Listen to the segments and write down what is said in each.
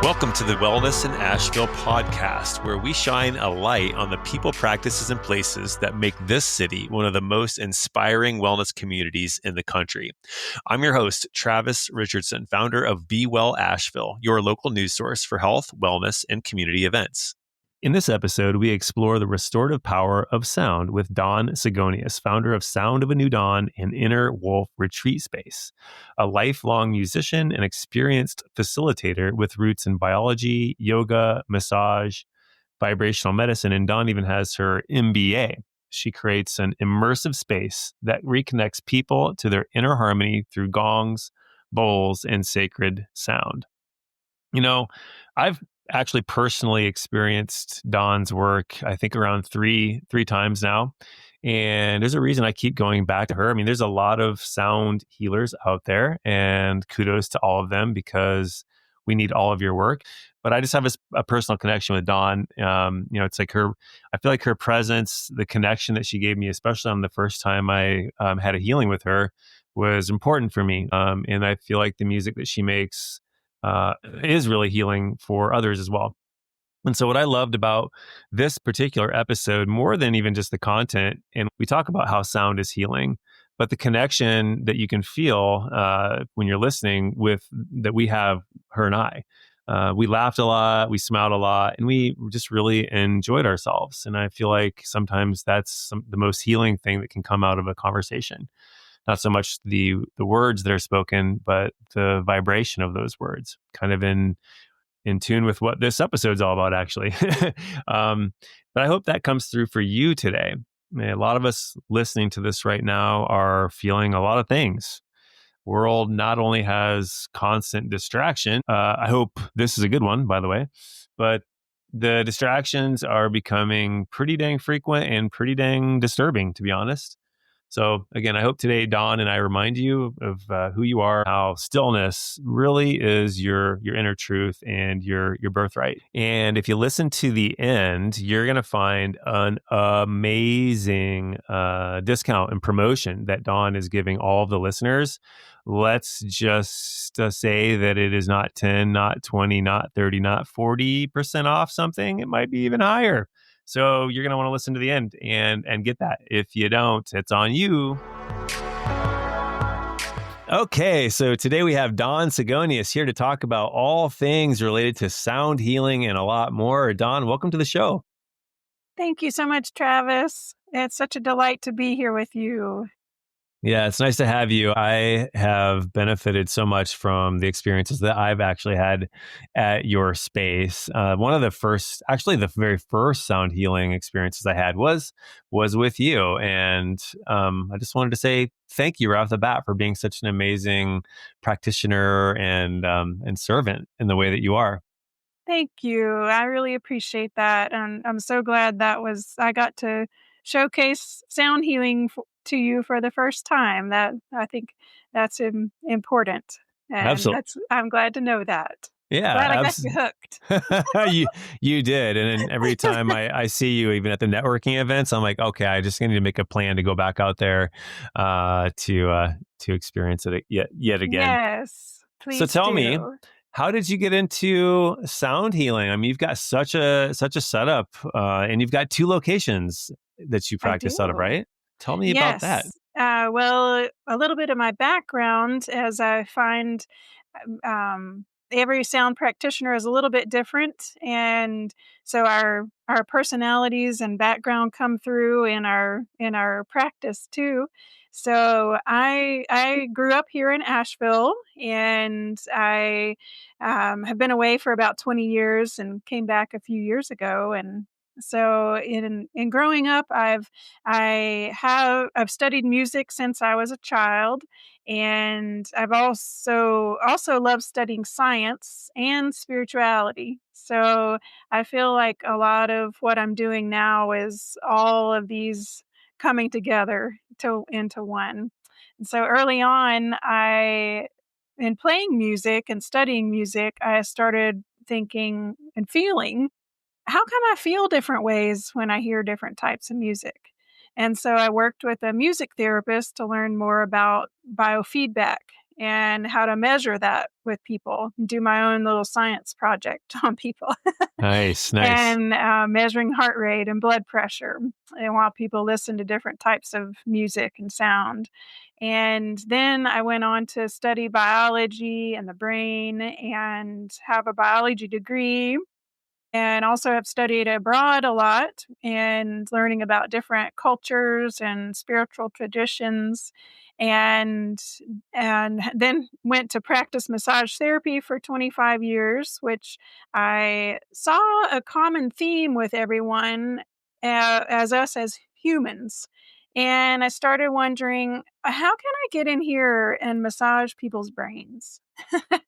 Welcome to the Wellness in Asheville Podcast, where we shine a light on the people, practices, and places that make this city one of the most inspiring wellness communities in the country. I'm your host, Travis Richardson, founder of Be Well Asheville, your local news source for health, wellness, and community events. In this episode, we explore the restorative power of sound with Dawn Sagonias, founder of Sound of a New Dawn and Inner Wolf Retreat Space, a lifelong musician and experienced facilitator with roots in biology, yoga, massage, vibrational medicine, and Dawn even has her MBA. She creates an immersive space that reconnects people to their inner harmony through gongs, bowls, and sacred sound. You know, I've actually personally experienced Dawn's work, I think around three times now. And there's a reason I keep going back to her. I mean, there's a lot of sound healers out there, and kudos to all of them because we need all of your work. But I just have a personal connection with Dawn. It's like I feel like her presence, the connection that she gave me, especially on the first time I had a healing with her, was important for me. And I feel like the music that she makes is really healing for others as well. And so what I loved about this particular episode, more than even just the content, and we talk about how sound is healing, but the connection that you can feel when you're listening with that we have, her and I. We laughed a lot, we smiled a lot, and we just really enjoyed ourselves. And I feel like sometimes that's the most healing thing that can come out of a conversation. Not so much the words that are spoken, but the vibration of those words, kind of in tune with what this episode's all about, actually. But I hope that comes through for you today. A lot of us listening to this right now are feeling a lot of things. World not only has constant distraction, I hope this is a good one, by the way, but the distractions are becoming pretty dang frequent and pretty dang disturbing, to be honest. So again, I hope today, Dawn, and I remind you of who you are, how stillness really is your inner truth and your birthright. And if you listen to the end, you're going to find an amazing discount and promotion that Dawn is giving all of the listeners. Let's just say that it is not 10, not 20, not 30, not 40% off something. It might be even higher. So you're going to want to listen to the end and get that. If you don't, it's on you. Okay, so today we have Dawn Sagonias here to talk about all things related to sound healing and a lot more. Dawn, welcome to the show. Thank you so much, Travis. It's such a delight to be here with you. Yeah, it's nice to have you. I have benefited so much from the experiences that I've actually had at your space. One of the very first sound healing experiences I had was with you. And I just wanted to say thank you right off the bat for being such an amazing practitioner and servant in the way that you are. Thank you. I really appreciate that. And I'm so glad I got to showcase sound healing to you for the first time. That I think that's important. And Absolutely. I'm glad to know that. Yeah, glad I got you hooked. you did. And then every time I see you, even at the networking events, I'm like, okay, I just need to make a plan to go back out there to experience it yet again. Yes, please. So tell me, how did you get into sound healing? I mean, you've got such a setup, and you've got 2 locations that you practice out of, right? Tell me about that. Well, a little bit of my background, as I find every sound practitioner is a little bit different. And so our personalities and background come through in our practice too. So I grew up here in Asheville, and I have been away for about 20 years and came back a few years ago. And so in growing up, I've studied music since I was a child, and I've also loved studying science and spirituality. So I feel like a lot of what I'm doing now is all of these coming together into one. And so early on, in playing music and studying music, I started thinking and feeling, how come I feel different ways when I hear different types of music? And so I worked with a music therapist to learn more about biofeedback and how to measure that with people, do my own little science project on people. Nice, nice. And measuring heart rate and blood pressure, and while people listen to different types of music and sound. And then I went on to study biology and the brain and have a biology degree, and also have studied abroad a lot and learning about different cultures and spiritual traditions, and then went to practice massage therapy for 25 years, which I saw a common theme with everyone, as us as humans. And I started wondering, how can I get in here and massage people's brains?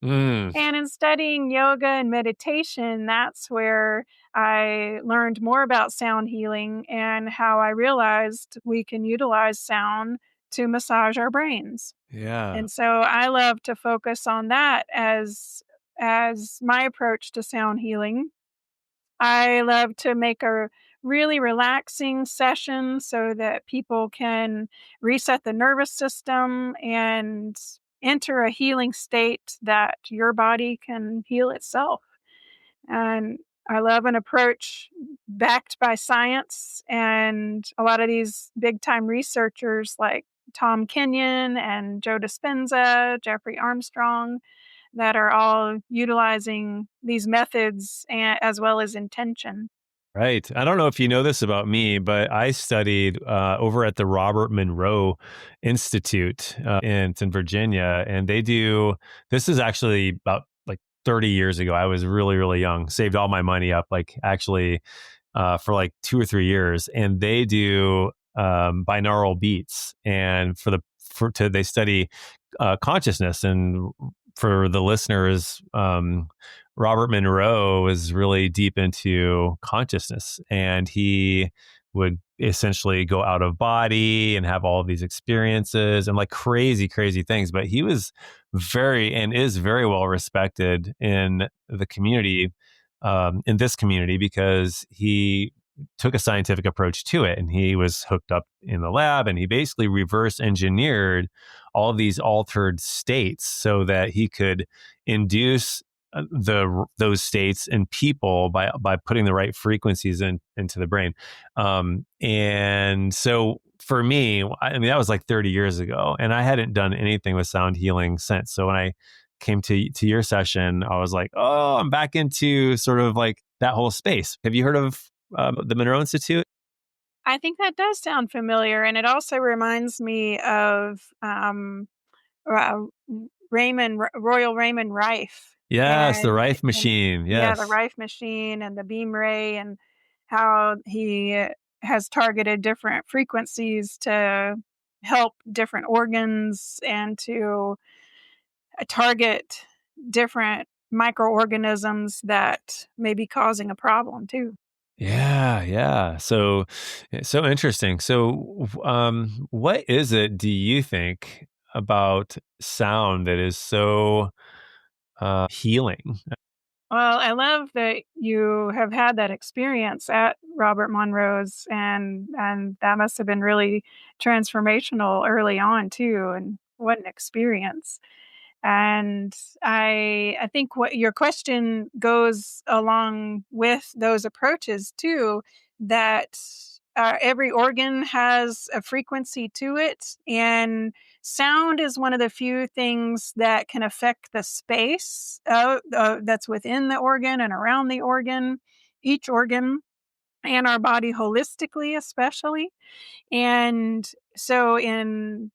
Mm, And in studying yoga and meditation, that's where I learned more about sound healing and how I realized we can utilize sound to massage our brains. yeah. And so I love to focus on that as my approach to sound healing. I love to make a really relaxing session so that people can reset the nervous system and enter a healing state that your body can heal itself. And I love an approach backed by science, and a lot of these big time researchers like Tom Kenyon and Joe Dispenza, Jeffrey Armstrong, that are all utilizing these methods as well as intention. Right. I don't know if you know this about me, but I studied over at the Robert Monroe Institute it's in Virginia, and they do. This is actually about like 30 years ago. I was really, really young. Saved all my money up, like actually for like 2 or 3 years, and they do binaural beats, and they study consciousness. And for the listeners, Robert Monroe is really deep into conscissness, and he would essentially go out of body and have all of these experiences and like crazy, crazy things. But he was very and is very well respected in the community, in this community, because he took a scientific approach to it, and he was hooked up in the lab, and he basically reverse engineered all of these altered states so that he could induce those states in people by putting the right frequencies into the brain. And so for me, I mean, that was like 30 years ago, and I hadn't done anything with sound healing since. So when I came to your session, I was like, oh, I'm back into sort of like that whole space. Have you heard of the Monroe Institute? I think that does sound familiar, and it also reminds me of uh, Royal Raymond Rife, Yes, the and Rife machine. yeah, the Yes. Rife machine and the beam ray, and how he has targeted different frequencies to help different organs and to target different microorganisms that may be causing a problem too. Yeah, yeah. So, so interesting. So, what is it, do you think, about sound that is so healing? Well, I love that you have had that experience at Robert Monroe's, and that must have been really transformational early on too. And what an experience! And I think what your question goes along with those approaches too, that every organ has a frequency to it, and sound is one of the few things that can affect the space that's within the organ and around the organ, each organ, and our body holistically, especially. And so and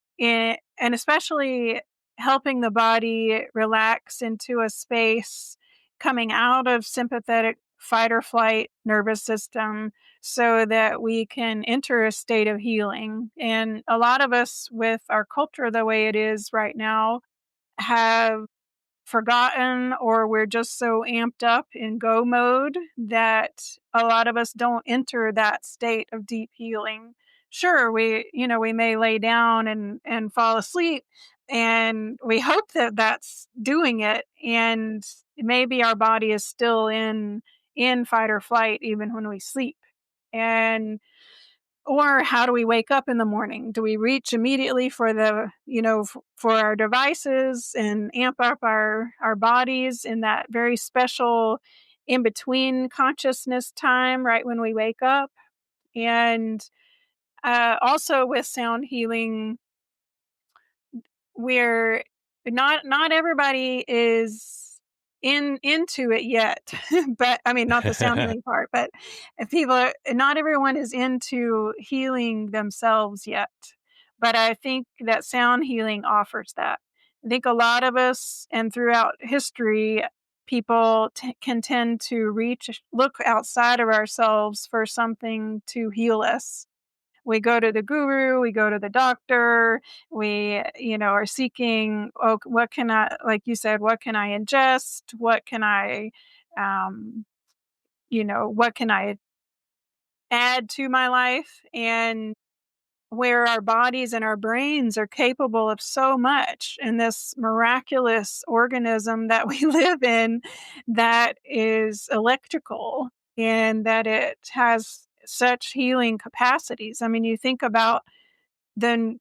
especially helping the body relax into a space coming out of sympathetic fight or flight nervous system so that we can enter a state of healing. And a lot of us, with our culture the way it is right now, have forgotten, or we're just so amped up in go mode that a lot of us don't enter that state of deep healing. Sure, we may lay down and fall asleep, and we hope that that's doing it, and maybe our body is still in fight or flight even when we sleep. And Or how do we wake up in the morning? Do we reach immediately for for our devices and amp up our bodies in that very special in between consciousness time right when we wake up? And also with sound healing, we're not everybody is into it yet. But I mean, not the sound healing part, but if not everyone is into healing themselves yet. But I think that sound healing offers that. I think a lot of us, and throughout history, people can tend to look outside of ourselves for something to heal us. We go to the guru, we go to the doctor, we, are seeking, oh, what can I, like you said, what can I ingest? What can I, what can I add to my life? And where our bodies and our brains are capable of so much in this miraculous organism that we live in that is electrical and that it has such healing capacities. I mean, you think about the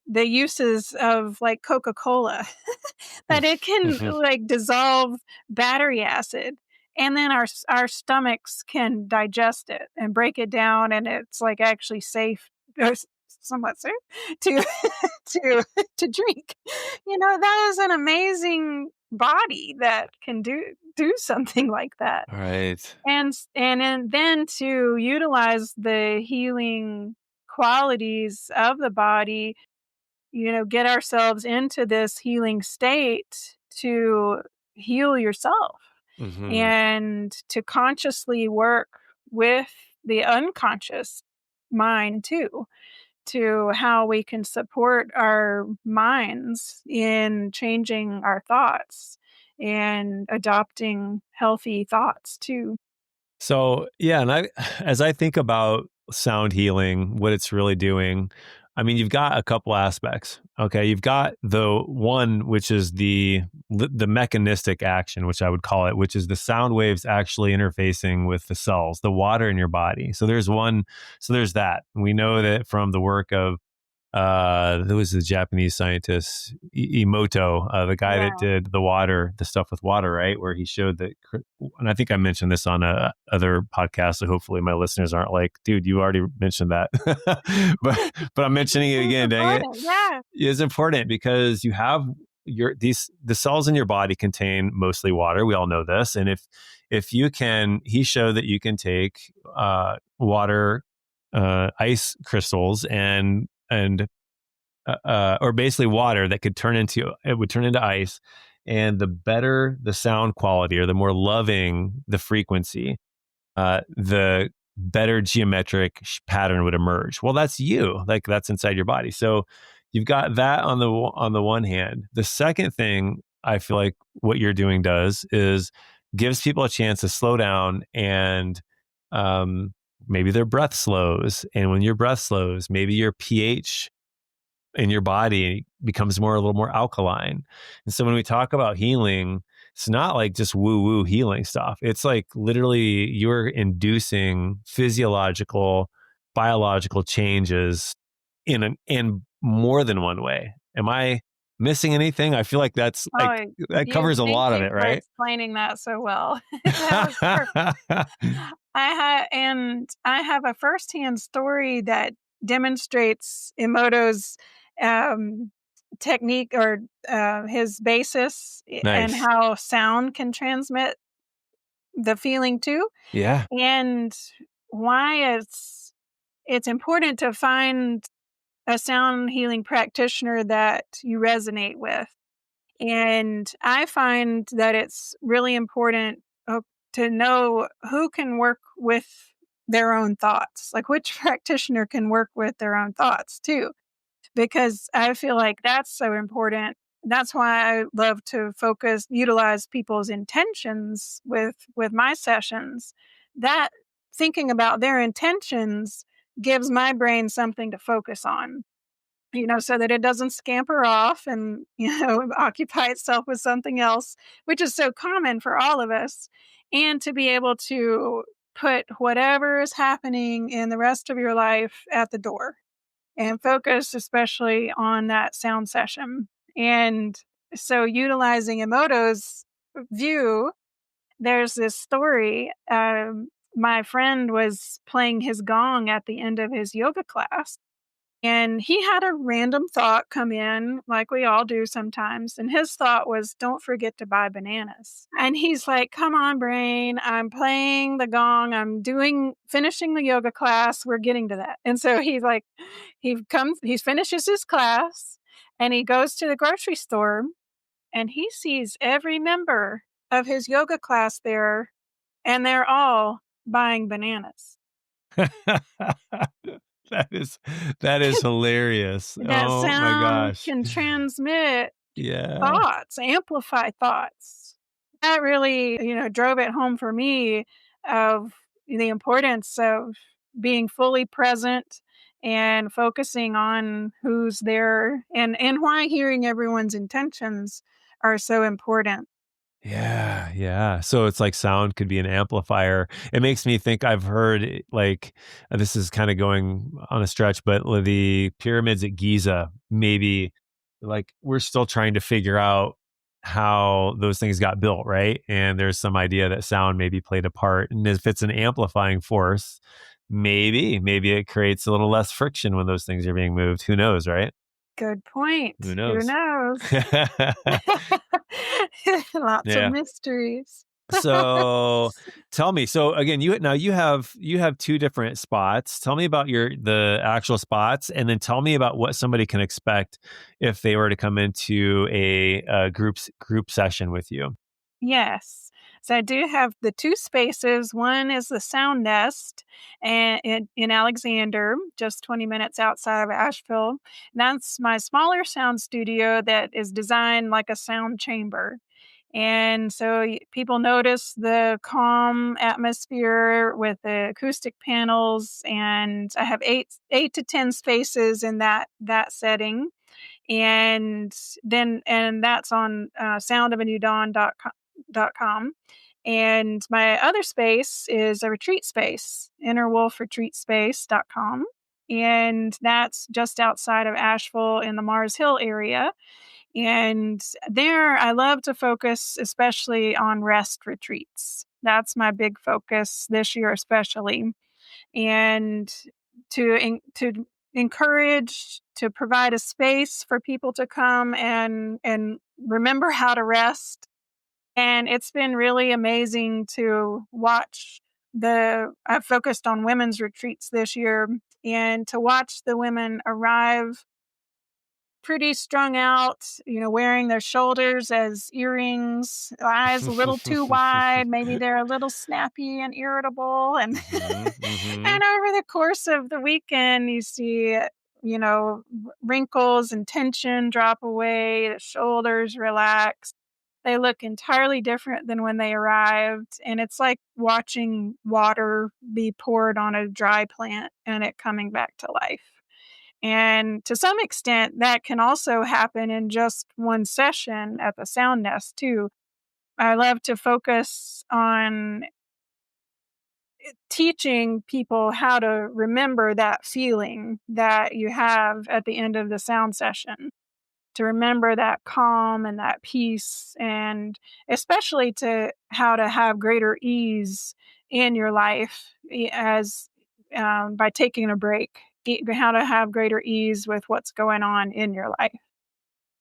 the uses of like Coca-Cola that it can like dissolve battery acid, and then our stomachs can digest it and break it down, and it's like actually safe, somewhat safe to to to drink. That is an amazing body that can do something like that. Right. And then to utilize the healing qualities of the body, get ourselves into this healing state to heal yourself Hmm. and to consciously work with the unconscious mind too, to how we can support our minds in changing our thoughts and adopting healthy thoughts too. So, yeah, and as I think about sound healing, what it's really doing, I mean, you've got a couple aspects. Okay, you've got the one, which is the mechanistic action, which I would call it, which is the sound waves actually interfacing with the cells, the water in your body. So there's one. So there's that. We know that from the work of there was a Japanese scientist, Emoto, the guy that Yeah. did the stuff with water, right? Where he showed that, and I think I mentioned this on a other podcast, so hopefully my listeners aren't like, dude, you already mentioned that. but I'm mentioning it It's again, dang it. important. Yeah. It's important because you have the cells in your body contain mostly water. We all know this. And if you can, he showed that you can take water, ice crystals and or basically water that would turn into ice, and the better the sound quality or the more loving the frequency, the better geometric pattern would emerge. Well, that's you, like that's inside your body. So you've got that on the one hand. The second thing I feel like what you're doing does is gives people a chance to slow down and maybe their breath slows. And when your breath slows, maybe your pH in your body becomes a little more alkaline. And so when we talk about healing, it's not like just woo woo healing stuff. It's like literally you're inducing physiological, biological changes in more than one way. Am I missing anything? I feel like that's like Oh, that covers a thank lot of you it, for right? explaining that so well. That was perfect. I have a firsthand story that demonstrates Emoto's um, technique or his basis and Nice. how sound can transmit the feeling too, Yeah. and why it's important to find a sound healing practitioner that you resonate with. And I find that it's really important to know who can work with their own thoughts, like which practitioner can work with their own thoughts too, because I feel like that's so important. That's why I love to utilize people's intentions with my sessions. That thinking about their intentions gives my brain something to focus on, so that it doesn't scamper off and, occupy itself with something else, which is so common for all of us. And to be able to put whatever is happening in the rest of your life at the door and focus especially on that sound session. And so utilizing Emoto's view, there's this story. My friend was playing his gong at the end of his yoga class, and he had a random thought come in, like we all do sometimes. And his thought was, don't forget to buy bananas. And he's like, come on, brain. I'm playing the gong. Finishing the yoga class. We're getting to that. And so he's like, he finishes his class and he goes to the grocery store and he sees every member of his yoga class there, and they're all buying bananas. That is hilarious. That Oh my sound gosh. can transmit Yeah. thoughts, amplify thoughts. That really, drove it home for me of the importance of being fully present and focusing on who's there and why hearing everyone's intentions are so important. Yeah, yeah. So it's like sound could be an amplifier. It makes me think I've heard like this is kind of going on a stretch, but the pyramids at Giza, maybe like we're still trying to figure out how those things got built, right? And there's some idea that sound maybe played a part. And if it's an amplifying force, maybe it creates a little less friction when those things are being moved. Who knows, right? Good point. Who knows? Lots of Yeah. mysteries. So tell me, so again, you have two different spots. Tell me about the actual spots, and then tell me about what somebody can expect if they were to come into a group session with you. Yes. So I do have the two spaces. One is the Sound Nest and in Alexander, just 20 minutes outside of Asheville. That's my smaller sound studio that is designed like a sound chamber. And so people notice the calm atmosphere with the acoustic panels, and I have eight to 10 spaces in that setting. And that's on soundofanew.com. And my other space is a retreat space, innerwolfretreatspace.com. And that's just outside of Asheville in the Mars Hill area. And there I love to focus especially on rest retreats. That's my big focus this year, especially. And to encourage, to provide a space for people to come and remember how to rest. And it's been really amazing to watch I've focused on women's retreats this year, and to watch the women arrive pretty strung out, wearing their shoulders as earrings, eyes a little too wide, maybe they're a little snappy and irritable. And and over the course of the weekend, you see, wrinkles and tension drop away, the shoulders relax. They look entirely different than when they arrived. And it's like watching water be poured on a dry plant and it coming back to life. And to some extent, that can also happen in just one session at the Sound Nest, too. I love to focus on teaching people how to remember that feeling that you have at the end of the sound session, to remember that calm and that peace, and especially to how to have greater ease in your life as by taking a break, how to have greater ease with what's going on in your life.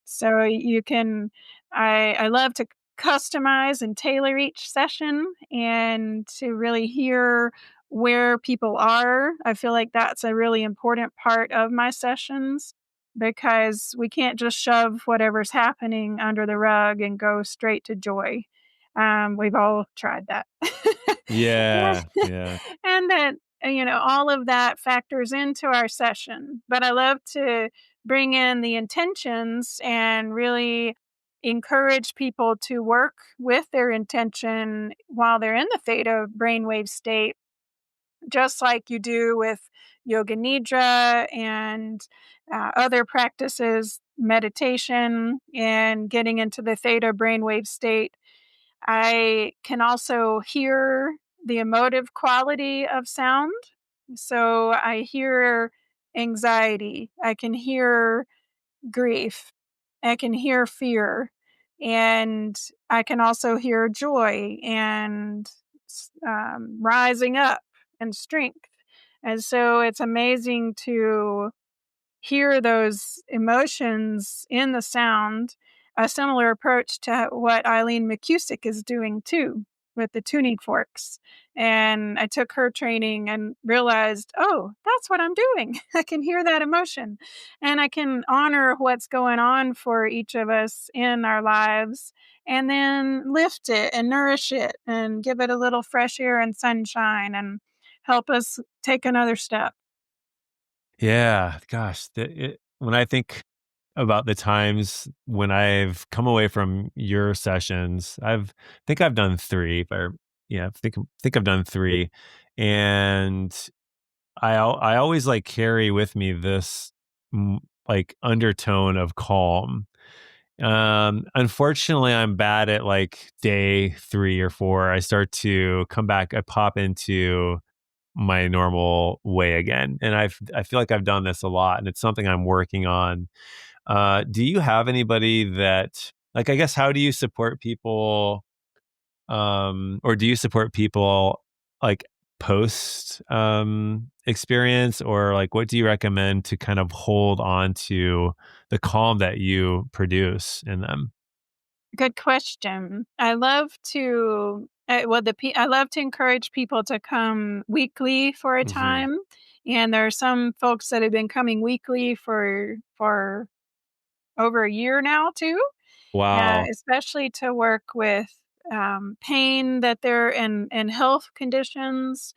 So I love to customize and tailor each session and to really hear where people are. I feel like that's a really important part of my sessions, because we can't just shove whatever's happening under the rug and go straight to joy. We've all tried that. Yeah, yeah. And that, all of that factors into our session. But I love to bring in the intentions and really encourage people to work with their intention while they're in the theta brainwave state, just like you do with yoga nidra and other practices, meditation, and getting into the theta brainwave state. I can also hear the emotive quality of sound. So I hear anxiety, I can hear grief, I can hear fear, and I can also hear joy and rising up and strength. And so it's amazing to hear those emotions in the sound, a similar approach to what Eileen McKusick is doing too with the tuning forks. And I took her training and realized, oh, that's what I'm doing. I can hear that emotion and I can honor what's going on for each of us in our lives and then lift it and nourish it and give it a little fresh air and sunshine and help us take another step. Yeah, gosh, when I think about the times when I've come away from your sessions, think I've done three, or yeah, think I've done three, and I always like carry with me this like undertone of calm. Unfortunately, I'm bad at like day 3 or 4. I start to come back. I pop into my normal way again. And I feel like I've done this a lot, and it's something I'm working on. Do you have anybody that, like, I guess, how do you support people, or do you support people like post experience, or like what do you recommend to kind of hold on to the calm that you produce in them? Good question. I love to I love to encourage people to come weekly for a Hmm. time, and there are some folks that have been coming weekly for over a year now too, Wow. especially to work with pain that they're in and health conditions.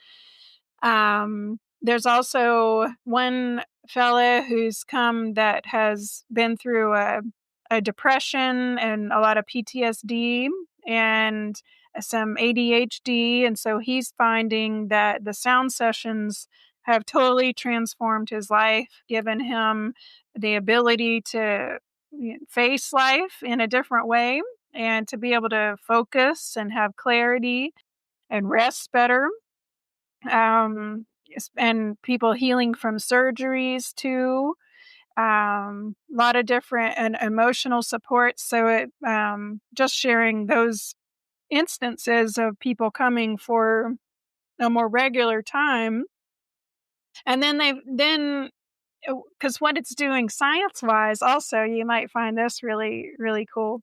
There's also one fella who's come that has been through a depression and a lot of PTSD and some ADHD. And so he's finding that the sound sessions have totally transformed his life, given him the ability to face life in a different way and to be able to focus and have clarity and rest better. And people healing from surgeries too. A lot of different and emotional support. So just sharing those instances of people coming for a more regular time, and then because what it's doing science wise, also you might find this really really cool.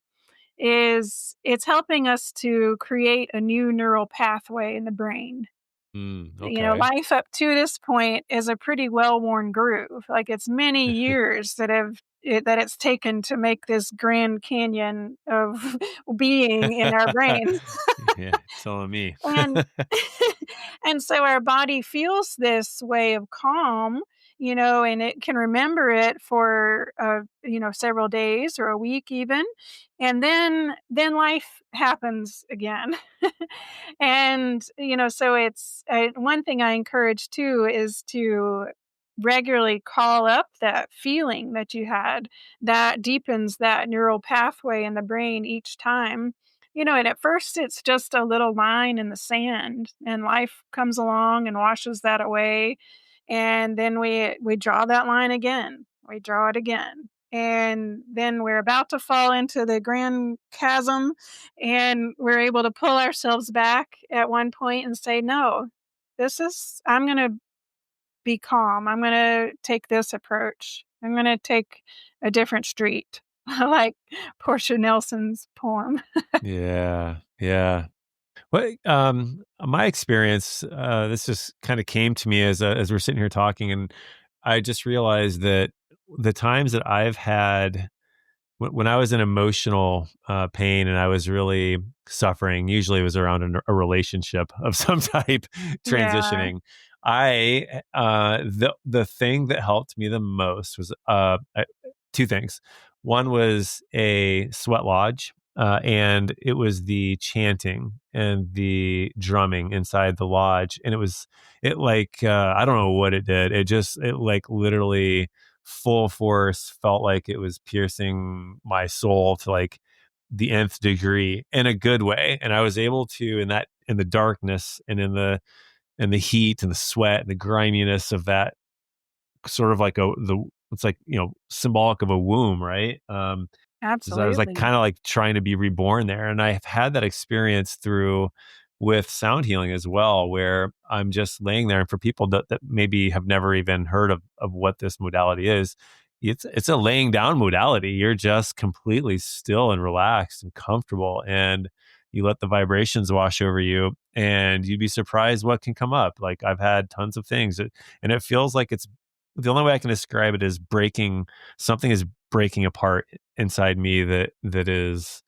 Is it's helping us to create a new neural pathway in the brain. Okay. Life up to this point is a pretty well-worn groove. Like, it's many years that it's taken to make this grand canyon of being in our brains. Yeah, telling me. And and so our body feels this way of calm, and it can remember it for several days or a week even. And then life happens again. And so it's one thing I encourage too is to regularly call up that feeling that you had that deepens that neural pathway in the brain each time. And at first it's just a little line in the sand, and life comes along and washes that away. And then we draw that line again. We draw it again. And then we're about to fall into the grand chasm, and we're able to pull ourselves back at one point and say, "No, I'm going to be calm. I'm going to take this approach. I'm going to take a different street." Like Portia Nelson's poem. Yeah, yeah. Well, my experience, this just kind of came to me as we're sitting here talking, and I just realized that the times that I've had when I was in emotional pain and I was really suffering, usually it was around a relationship of some type Yeah. transitioning. The thing that helped me the most was two things. One was a sweat lodge, and it was the chanting and the drumming inside the lodge, and it like I don't know what it did. It like literally full force felt like it was piercing my soul to like the nth degree in a good way. And I was able to, in the darkness and in the heat and the sweat and the griminess of that, sort of like it's like, symbolic of a womb, right? Because I was like Absolutely. kind of like trying to be reborn there. And I've had that experience with sound healing as well, where I'm just laying there. And for people that maybe have never even heard of what this modality is, it's a laying down modality. You're just completely still and relaxed and comfortable, and you let the vibrations wash over you, and you'd be surprised what can come up. Like, I've had tons of things, and it feels like it's the only way I can describe it is something is breaking apart inside me that is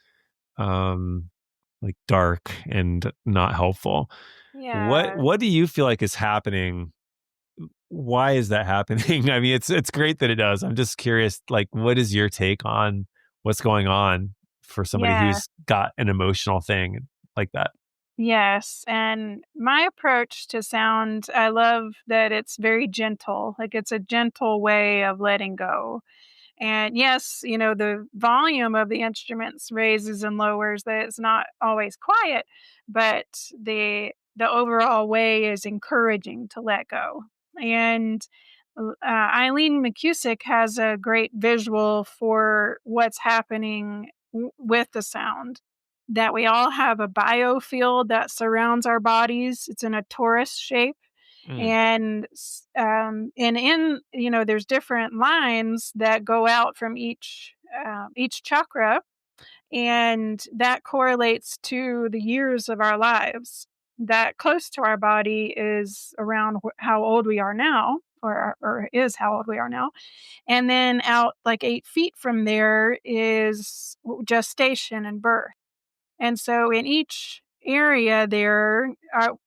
like dark and not helpful. What Yeah. what do you feel like is happening? Why is that happening? I mean, it's great that it does. I'm just curious, like, what is your take on what's going on for somebody Yeah. who's got an emotional thing like that? Yes. And my approach to sound, I love that it's very gentle. Like it's a gentle way of letting go. And yes, the volume of the instruments raises and lowers, that it's not always quiet, but the overall way is encouraging to let go. And Eileen McKusick has a great visual for what's happening with the sound. That we all have a biofield that surrounds our bodies. It's in a torus shape, Mm, and in there's different lines that go out from each chakra, and that correlates to the years of our lives. That close to our body is around how old we are now, or is how old we are now, and then out like 8 feet from there is gestation and birth. And so in each area there,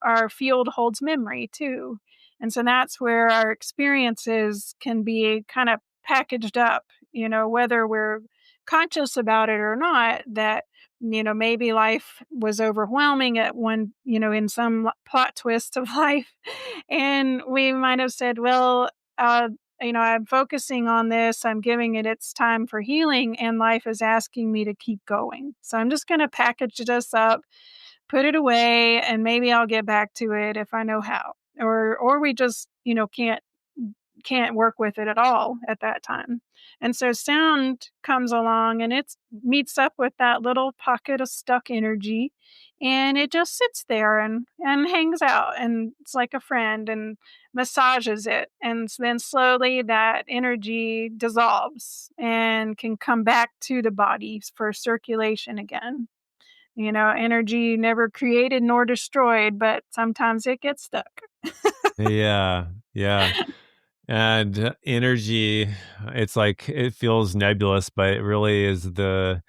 our field holds memory too. And so that's where our experiences can be kind of packaged up, whether we're conscious about it or not, that, maybe life was overwhelming at one, in some plot twist of life. And we might have said, well, uh, I'm focusing on this, I'm giving it its time for healing, and life is asking me to keep going. So I'm just going to package this up, put it away, and maybe I'll get back to it if I know how. Or we just, can't work with it at all at that time. And so sound comes along and it meets up with that little pocket of stuck energy, and it just sits there and hangs out, and it's like a friend, and massages it, and then slowly that energy dissolves and can come back to the body for circulation again. Energy never created nor destroyed, but sometimes it gets stuck. yeah, yeah. And energy, it's like it feels nebulous, but it really is the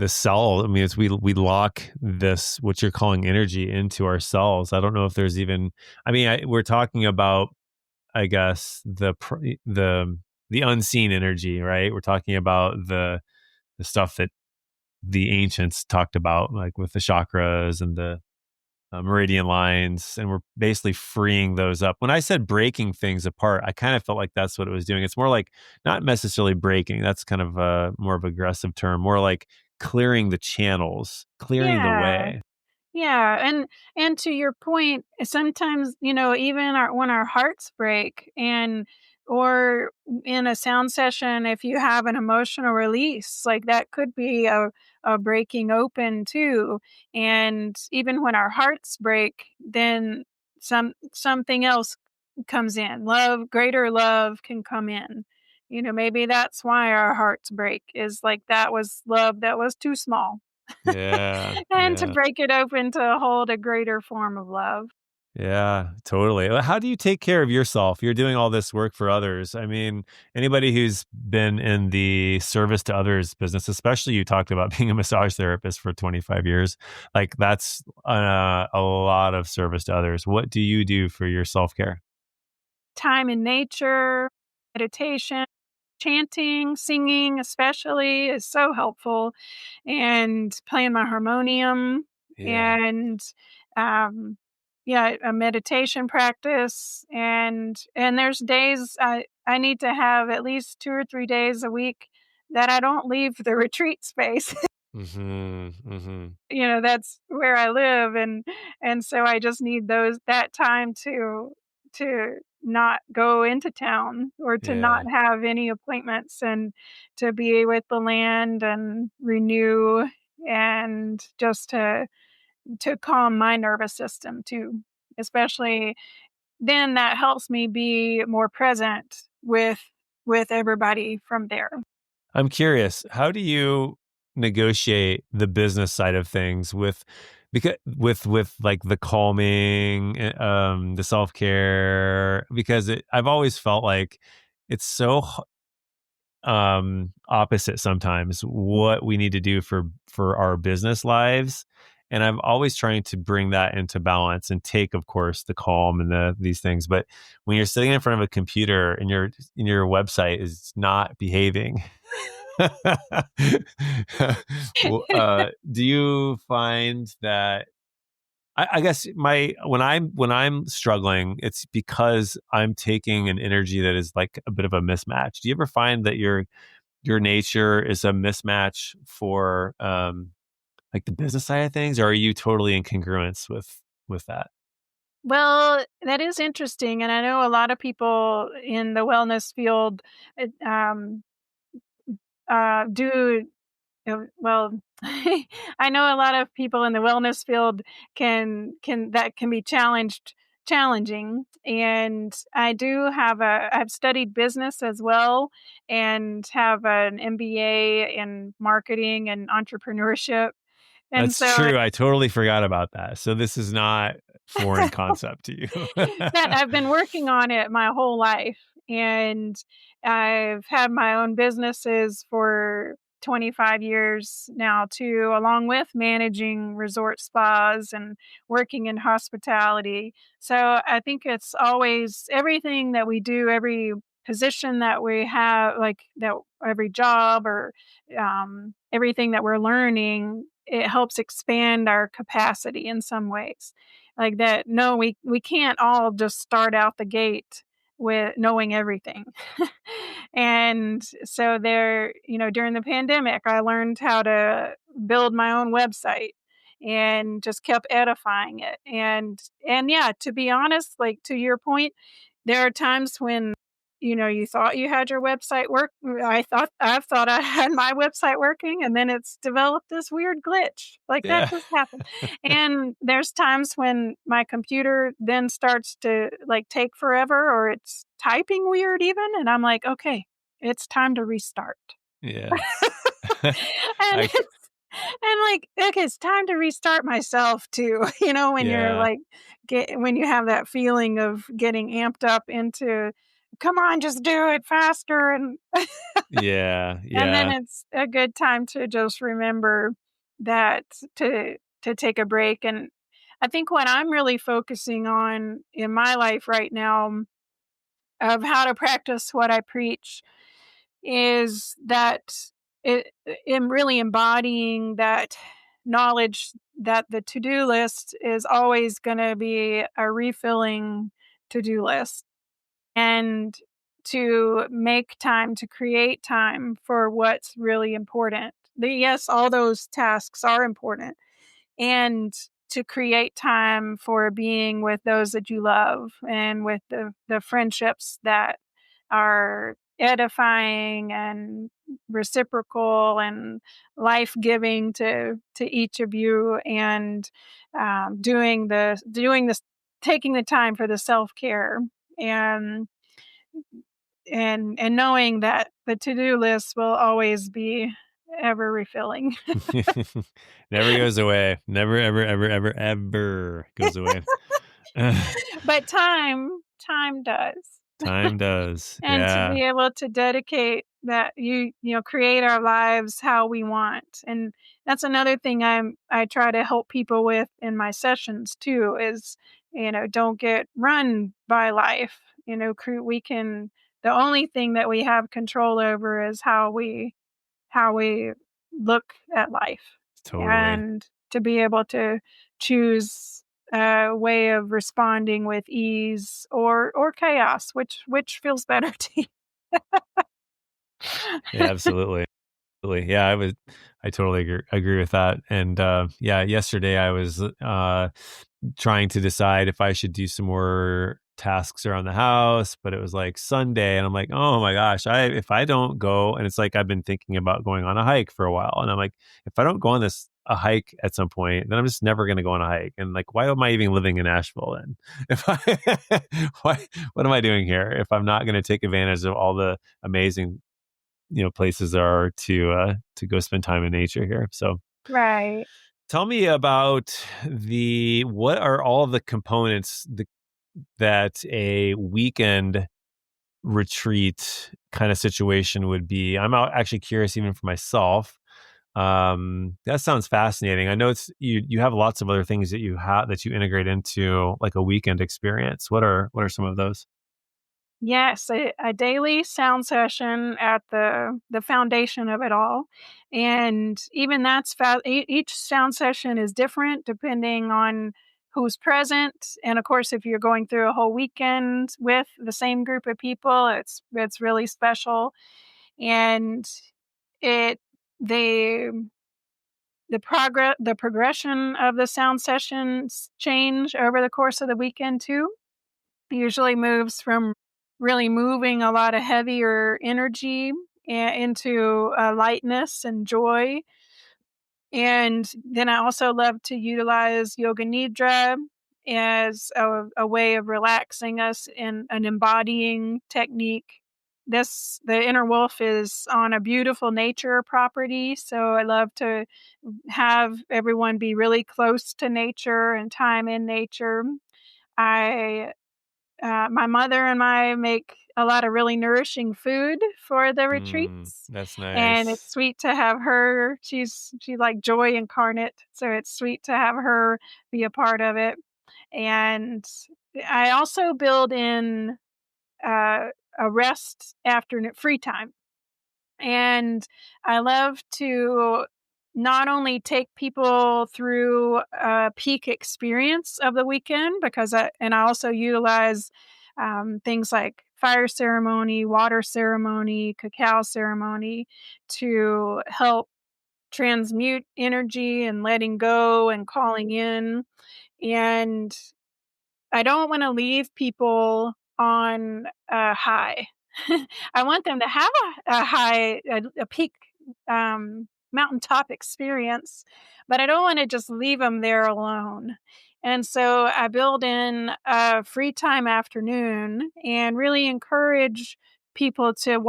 cell. I mean, it's we lock this, what you're calling energy, into our cells. I don't know if there's even. I mean, we're talking about, I guess, the unseen energy, right? We're talking about the stuff that the ancients talked about, like with the chakras and the meridian lines, and we're basically freeing those up. When I said breaking things apart, I kind of felt like that's what it was doing. It's more like not necessarily breaking. That's kind of a more of an aggressive term. More like clearing the channels, clearing the Yeah. way. Yeah, and to your point, sometimes, even when our hearts break, and or in a sound session, if you have an emotional release, like that could be a breaking open too. And even when our hearts break, then something else comes in. Greater love can come in. Maybe that's why our hearts break, is like that was love that was too small. Yeah, And to yeah. break it open to hold a greater form of love. Yeah, totally. How do you take care of yourself? You're doing all this work for others. I mean, anybody who's been in the service to others business, especially you talked about being a massage therapist for 25 years, like that's a lot of service to others. What do you do for your self care? Time in nature, meditation, chanting, singing especially is so helpful, and playing my harmonium, Yeah. and, um, yeah, a meditation practice, and there's days I need to have at least 2 or 3 days a week that I don't leave the retreat space. Mm-hmm. Mm-hmm. That's where I live, and so I just need that time to not go into town or to not Yeah. have any appointments and to be with the land and renew and just to calm my nervous system too. Especially then that helps me be more present with everybody from there. I'm curious, how do you negotiate the business side of things because with like the calming, the self-care? Because I've always felt like it's so opposite sometimes what we need to do for our business lives. And I'm always trying to bring that into balance and take, of course, the calm and these things. But when you're sitting in front of a computer and your website is not behaving, do you find that I guess when I'm struggling, it's because I'm taking an energy that is like a bit of a mismatch. Do you ever find that your nature is a mismatch for like the business side of things, or are you totally in congruence with that? Well, that is interesting, and I know a lot of people in the wellness field, uh, um, do well. I know a lot of people in the wellness field can be challenging, and I've studied business as well, and have an MBA in marketing and entrepreneurship, and That's so true. I totally forgot about that. So this is not foreign concept to you. that I've been working on it my whole life, and I've had my own businesses for 25 years now too, along with managing resort spas and working in hospitality. So I think it's always everything that we do, every position that we have, like that, every job or everything that we're learning, it helps expand our capacity in some ways like that. No, we can't all just start out the gate with knowing everything. And so during the pandemic, I learned how to build my own website and just kept edifying it. And yeah, to be honest, like to your point, there are times when you thought you had your website work. I've thought I had my website working, and then it's developed this weird glitch. Like that Yeah. just happened. And there's times when my computer then starts to like take forever or it's typing weird even, and I'm like, "Okay, it's time to restart." Yes. And I like, okay, it's time to restart myself too. When you're yeah. like when you have that feeling of getting amped up into, "Come on, just do it faster." Yeah. And then Yeah. it's a good time to just remember that to take a break. And I think what I'm really focusing on in my life right now of how to practice what I preach is that it in really embodying that knowledge that the to-do list is always going to be a refilling to-do list, and to make time to create time for what's really important. Yes, all those tasks are important, and to create time for being with those that you love and with the friendships that are edifying and reciprocal and life-giving to each of you, and doing this, taking the time for the self-care, and and knowing that the to-do list will always be ever refilling. Never goes away. Never, ever, ever, ever, ever goes away. But time does. Time does. And to Yeah. be able to dedicate that, create our lives how we want. And that's another thing I try to help people with in my sessions too is, don't get run by life. We can, the only thing that we have control over is how we look at life, Totally. and to be able to choose a way of responding with ease or chaos, which feels better to you. Yeah, absolutely. Absolutely. Yeah, I totally agree with that. And yeah, yesterday I was trying to decide if I should do some more tasks around the house, but it was like Sunday, and I'm like, oh my gosh, if I don't go, and it's like I've been thinking about going on a hike for a while, and I'm like, if I don't go on a hike at some point, then I'm just never going to go on a hike. And like, why am I even living in Asheville then? If I, what am I doing here if I'm not going to take advantage of all the amazing places there are to go spend time in nature here? So Right. tell me about what are all of the components that a weekend retreat kind of situation would be. I'm actually curious even for myself. That sounds fascinating. I know you have lots of other things that you integrate into like a weekend experience. What are some of those? Yes, a daily sound session at the foundation of it all, and even each sound session is different depending on who's present, and of course, if you're going through a whole weekend with the same group of people, it's really special, and it the the progression of the sound sessions change over the course of the weekend too. Usually moves from really moving a lot of heavier energy into lightness and joy. And then I also love to utilize yoga nidra as a way of relaxing us in an embodying technique. The inner wolf is on a beautiful nature property, so I love to have everyone be really close to nature and time in nature. I My mother and I make a lot of really nourishing food for the retreats, That's and it's nice. sweet to have her. She's like joy incarnate, so it's sweet to have her be a part of it. And I also build in uh, a rest afternoon free time. And I love to not only take people through a peak experience of the weekend I also utilize things like fire ceremony, water ceremony, cacao ceremony to help transmute energy and letting go and calling in. And I don't want to leave people on a high. I want them to have a peak mountaintop experience, but I don't want to just leave them there alone. And so I build in a free time afternoon and really encourage people to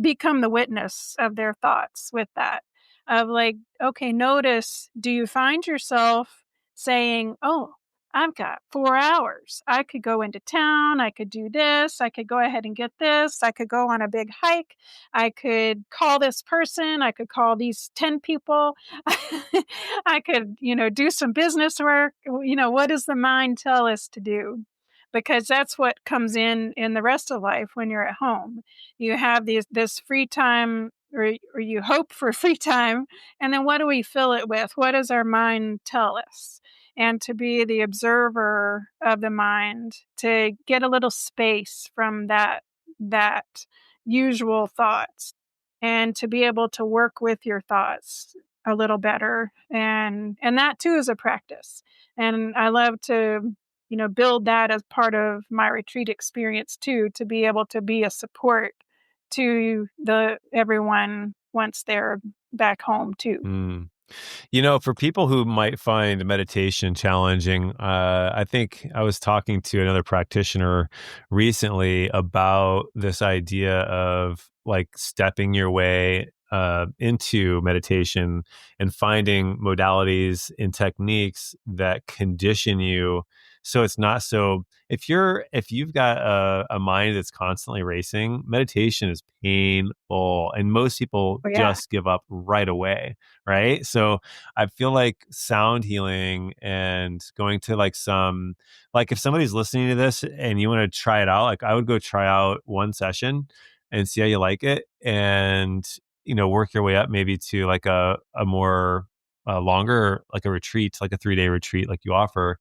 become the witness of their thoughts with that. Of like, okay, notice, do you find yourself saying, oh, I've got 4 hours. I could go into town. I could do this. I could go ahead and get this. I could go on a big hike. I could call this person. I could call these 10 people. I could, do some business work. What does the mind tell us to do? Because that's what comes in the rest of life when you're at home. You have this free time, or you hope for free time, and then what do we fill it with? What does our mind tell us? And to be the observer of the mind, to get a little space from that usual thoughts, and to be able to work with your thoughts a little better. And that too is a practice. And I love to build that as part of my retreat experience too, to be able to be a support to the everyone once they're back home too. Mm. For people who might find meditation challenging, I think I was talking to another practitioner recently about this idea of like stepping your way into meditation and finding modalities and techniques that condition you so it's not so if you've got a mind that's constantly racing, meditation is painful and most people Oh yeah. just give up right away, right? So I feel like sound healing and going to like if somebody's listening to this and you want to try it out, like I would go try out one session and see how you like it, and work your way up maybe to like a more longer, like a retreat, like a 3-day retreat like you offer.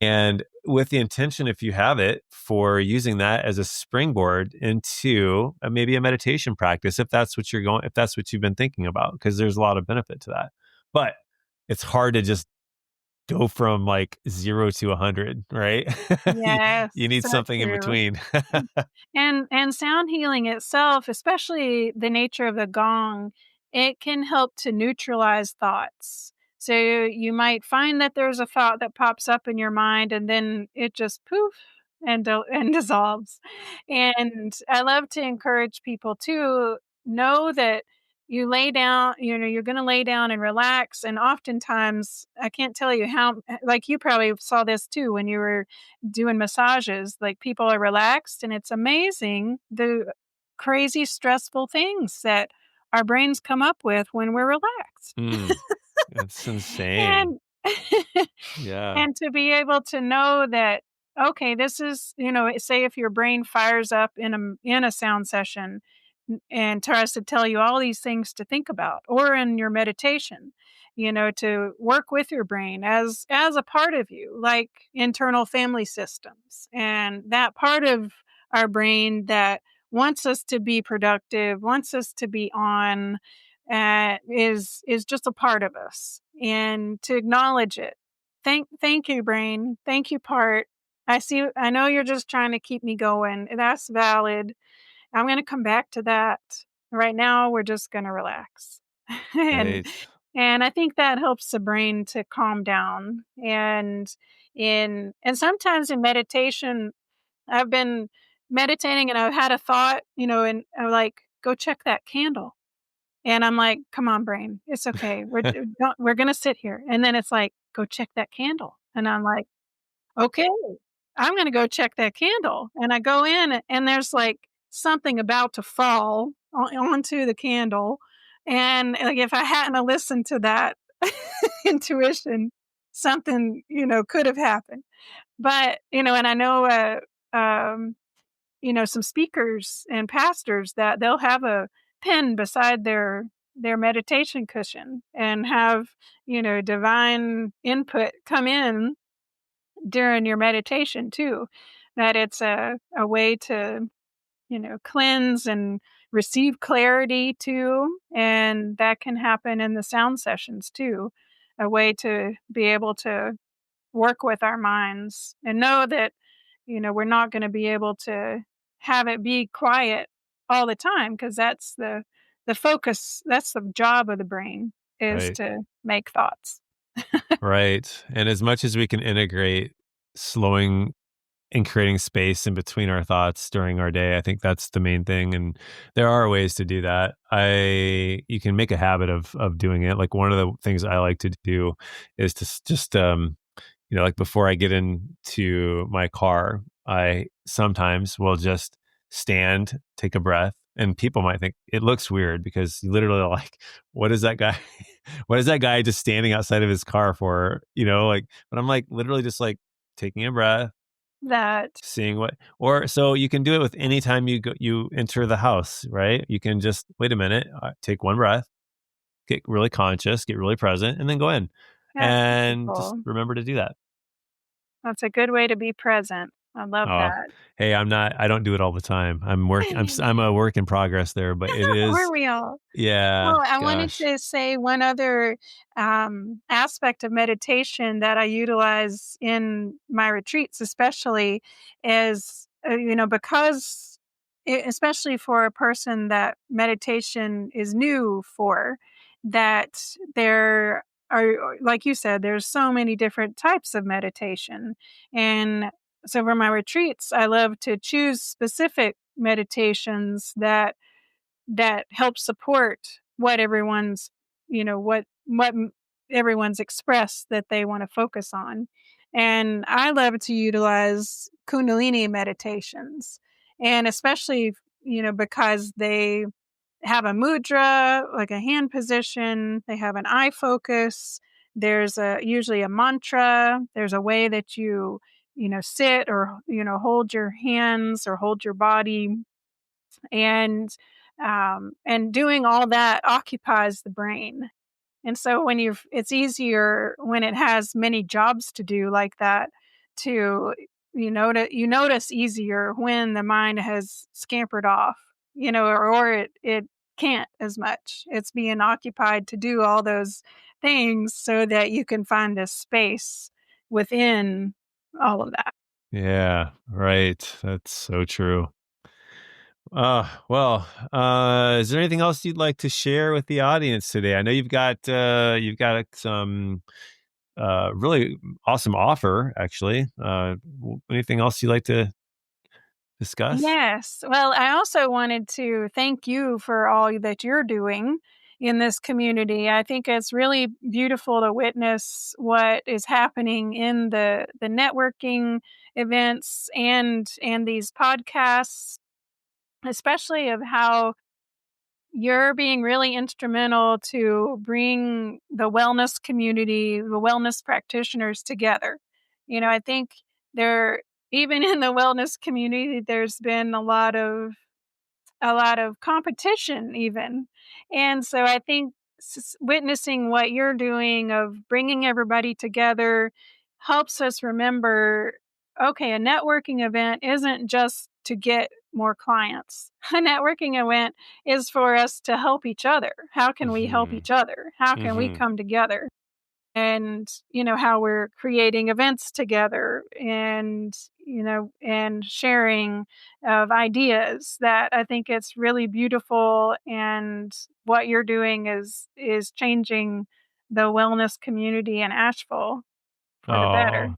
And with the intention, if you have it, for using that as a springboard into maybe a meditation practice, if that's what if that's what you've been thinking about, because there's a lot of benefit to that. But it's hard to just go from like 0 to 100, right? you, Yes, you need so something in true. between. And sound healing itself, especially the nature of the gong, it can help to neutralize thoughts. So you might find that there's a thought that pops up in your mind and then it just poof and dissolves. And I love to encourage people to know that you lay down, you're going to lay down and relax. And oftentimes, I can't tell you how, like you probably saw this too when you were doing massages, like people are relaxed and it's amazing the crazy stressful things that our brains come up with when we're relaxed. That's insane. And Yeah. and to be able to know that, okay, this is, say if your brain fires up in a sound session and tries to tell you all these things to think about, or in your meditation, to work with your brain as a part of you, like internal family systems, and that part of our brain that wants us to be productive, wants us to be on, is just a part of us, and to acknowledge it. Thank you, brain. Thank you, part. I know you're just trying to keep me going. That's valid. I'm gonna come back to that. Right now, we're just gonna relax. and Right. and I think that helps the brain to calm down. And sometimes in meditation, I've been meditating and I've had a thought, and I'm like, go check that candle. And I'm like, "Come on, brain. It's okay. We're gonna sit here." And then it's like, "Go check that candle." And I'm like, "Okay, I'm gonna go check that candle." And I go in and there's like something about to fall onto the candle. And like if I hadn't have listened to that intuition, something, could have happened. But, and I know some speakers and pastors that they'll have a pen beside their meditation cushion and have, divine input come in during your meditation too. That it's a way to, cleanse and receive clarity too. And that can happen in the sound sessions too. A way to be able to work with our minds and know that, we're not going to be able to have it be quiet all the time, because that's the focus. That's the job of the brain, is Right. to make thoughts. Right. And as much as we can integrate slowing and creating space in between our thoughts during our day, I think that's the main thing. And there are ways to do that. You can make a habit of doing it. Like one of the things I like to do is to just like before I get into my car, I sometimes will just stand, take a breath. And people might think it looks weird because you literally are like, what is that guy? What is that guy just standing outside of his car for? But I'm like literally just like taking a breath, That seeing or so you can do it with any time you enter the house, right? You can just wait a minute, take one breath, get really conscious, get really present, and then go in that's and just beautiful. remember to do that. That's a good way to be present. I love Oh, that. hey, I don't do it all the time. I'm a work in progress there, but it Are is, we all? yeah, Well, I wanted gosh, to say one other aspect of meditation that I utilize in my retreats, especially, is, because, especially for a person that meditation is new for, that there are, like you said, there's so many different types of meditation. And so for my retreats, I love to choose specific meditations that help support what everyone's, everyone's expressed that they want to focus on. And I love to utilize Kundalini meditations, and especially, because they have a mudra, like a hand position, they have an eye focus. There's usually a mantra. There's a way that you sit, or, hold your hands or hold your body. And doing all that occupies the brain. And so it's easier when it has many jobs to do like that, to you notice easier when the mind has scampered off, or it can't as much. It's being occupied to do all those things so that you can find a space within all of that. Yeah, right. That's so true. Well, is there anything else you'd like to share with the audience today? I know you've got some really awesome offer, actually. Anything else you'd like to discuss? Yes. Well, I also wanted to thank you for all that you're doing in this community. I think it's really beautiful to witness what is happening in the networking events and these podcasts, especially of how you're being really instrumental to bring the wellness community, the wellness practitioners together. I think there, even in the wellness community, there's been a lot of competition even. And so I think witnessing what you're doing of bringing everybody together helps us remember, okay, a networking event isn't just to get more clients. A networking event is for us to help each other. How can we help Hmm. each other? How can we Hmm. come together? And how we're creating events together, and sharing of ideas. That I think it's really beautiful, and what you're doing is changing the wellness community in Asheville for the better. Oh,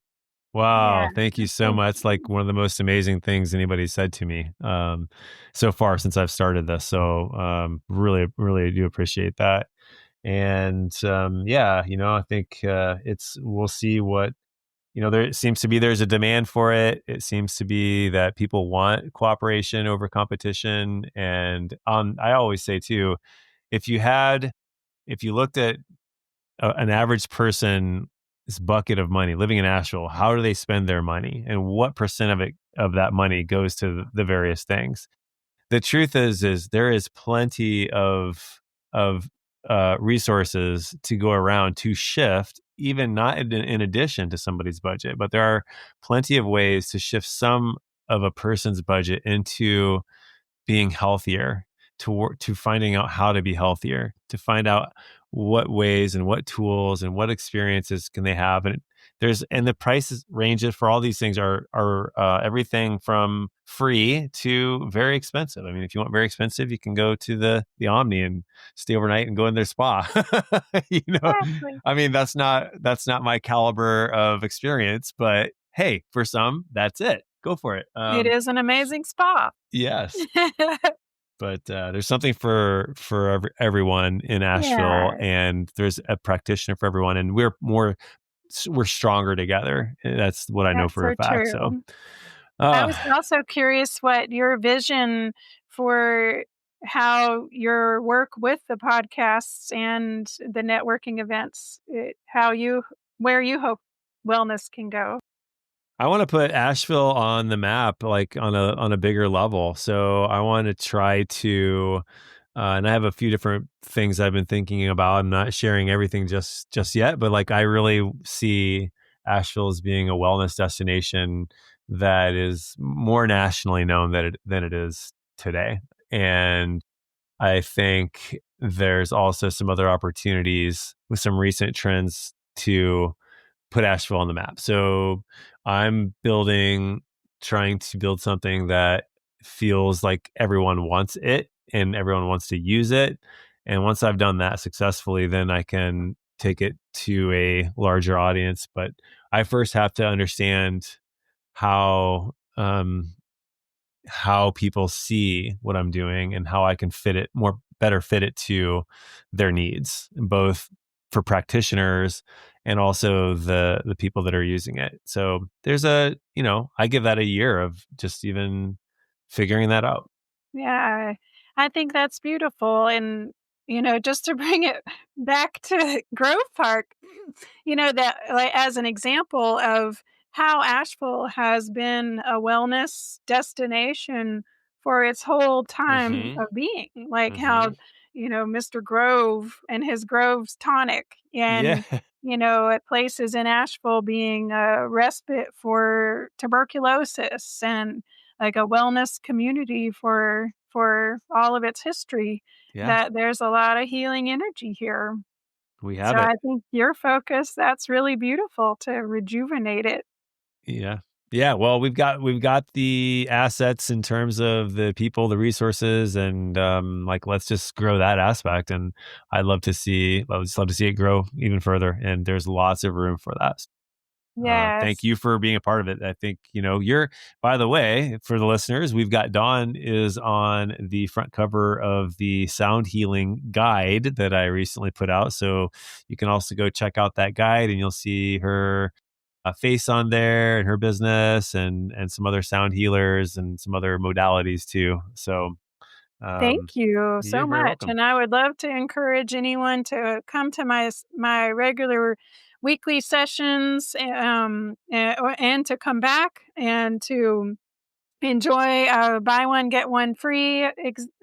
Yeah. wow. Thank you so Thank much. It's you. like one of the most amazing things anybody said to me so far since I've started this. So really, really do appreciate that. And yeah, I think we'll see what, there seems to be, there's a demand for it. It seems to be that people want cooperation over competition. And I always say too, if you had, if you looked at an average person's bucket of money living in Asheville, how do they spend their money and what percent of that money goes to the various things? The truth is there is plenty of resources to go around to shift, even not in addition to somebody's budget, but there are plenty of ways to shift some of a person's budget into being healthier, to work, to finding out how to be healthier, to find out what ways and what tools and what experiences can they have. And the prices ranges for all these things are everything from free to very expensive. I mean, if you want very expensive, you can go to the Omni and stay overnight and go in their spa. you know, Exactly. I mean, that's not my caliber of experience, but hey, for some, that's it. Go for it. It is an amazing spa. Yes, but there's something for everyone in Asheville, Yeah, and there's a practitioner for everyone, and we're stronger together. That's what I know that's for a so fact. So, true. I uh, was also curious what your vision for how your work with the podcasts and the networking events, where you hope wellness can go. I want to put Asheville on the map, like on a bigger level. So I want to try to, and I have a few different things I've been thinking about. I'm not sharing everything just yet, but like I really see Asheville as being a wellness destination that is more nationally known than it is today. And I think there's also some other opportunities with some recent trends to put Asheville on the map. So I'm trying to build something that feels like everyone wants it and everyone wants to use it. And once I've done that successfully, then I can take it to a larger audience. But I first have to understand how how people see what I'm doing and how I can better fit it to their needs, both for practitioners and also the people that are using it. So I give that a year of just even figuring that out. Yeah, I think that's beautiful. And, just to bring it back to Grove Park, that like as an example of how Asheville has been a wellness destination for its whole time Mhm. of being, like how, Mhm. Mr. Grove and his Grove's tonic, Yeah. and at places in Asheville being a respite for tuberculosis and like a wellness community for all of its history, Yeah. that there's a lot of healing energy here. We So have it. I think your focus, that's really beautiful to rejuvenate it. Yeah. Yeah. Well, we've got the assets in terms of the people, the resources, and like let's just grow that aspect. And I'd just love to see it grow even further. And there's lots of room for that. Thank Yes. you for being a part of it. I think, by the way, for the listeners, we've got Dawn is on the front cover of the sound healing guide that I recently put out. So you can also go check out that guide and you'll see her face on there and her business and some other sound healers and some other modalities too. So, Thank you you're so very much, welcome. and I would love to encourage anyone to come to my regular weekly sessions, and to come back and to enjoy a buy one get one free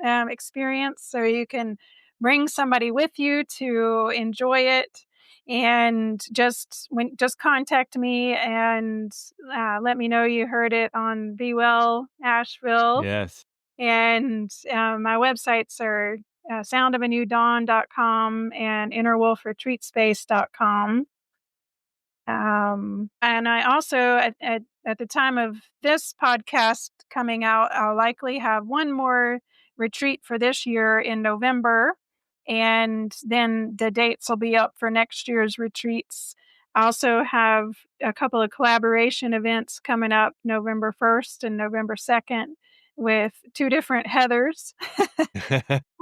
experience. So you can bring somebody with you to enjoy it, and just contact me and let me know you heard it on Be Well Asheville. Yes. And my websites are soundofanewdawn.com and innerwolfretreatspace.com. And I also, at the time of this podcast coming out, I'll likely have one more retreat for this year in November. And then the dates will be up for next year's retreats. I also have a couple of collaboration events coming up November 1st and November 2nd with two different Heathers.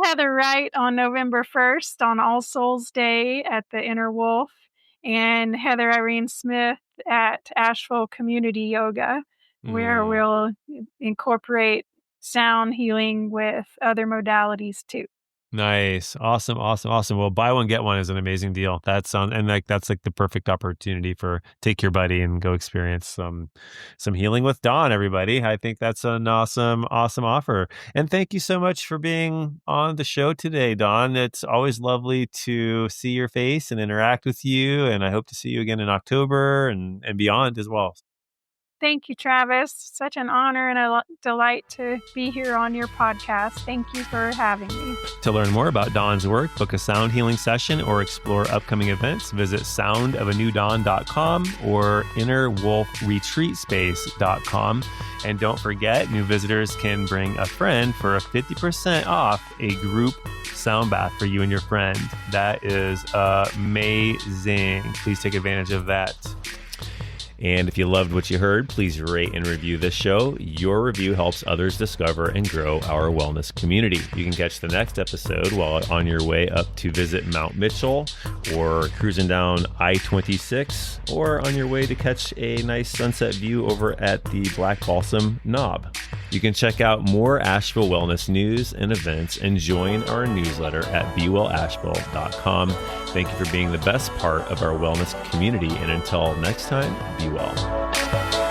Heather Wright on November 1st on All Souls Day at the Inner Wolf, and Heather Irene Smith at Asheville Community Yoga, where Mm. we'll incorporate sound healing with other modalities too. Nice. Awesome. Awesome. Awesome. Well, buy one, get one is an amazing deal. That's like the perfect opportunity for take your buddy and go experience some healing with Dawn, everybody. I think that's an awesome, awesome offer. And thank you so much for being on the show today, Dawn. It's always lovely to see your face and interact with you. And I hope to see you again in October and beyond as well. Thank you, Travis. Such an honor and a delight to be here on your podcast. Thank you for having me. To learn more about Dawn's work, book a sound healing session, or explore upcoming events, visit soundofanewdawn.com or innerwolfretreatspace.com. And don't forget, new visitors can bring a friend for a 50% off a group sound bath for you and your friend. That is amazing. Please take advantage of that. And if you loved what you heard, please rate and review this show. Your review helps others discover and grow our wellness community. You can catch the next episode while on your way up to visit Mount Mitchell or cruising down I-26 or on your way to catch a nice sunset view over at the Black Balsam Knob. You can check out more Asheville wellness news and events and join our newsletter at bewellasheville.com. Thank you for being the best part of our wellness community. And until next time, be well.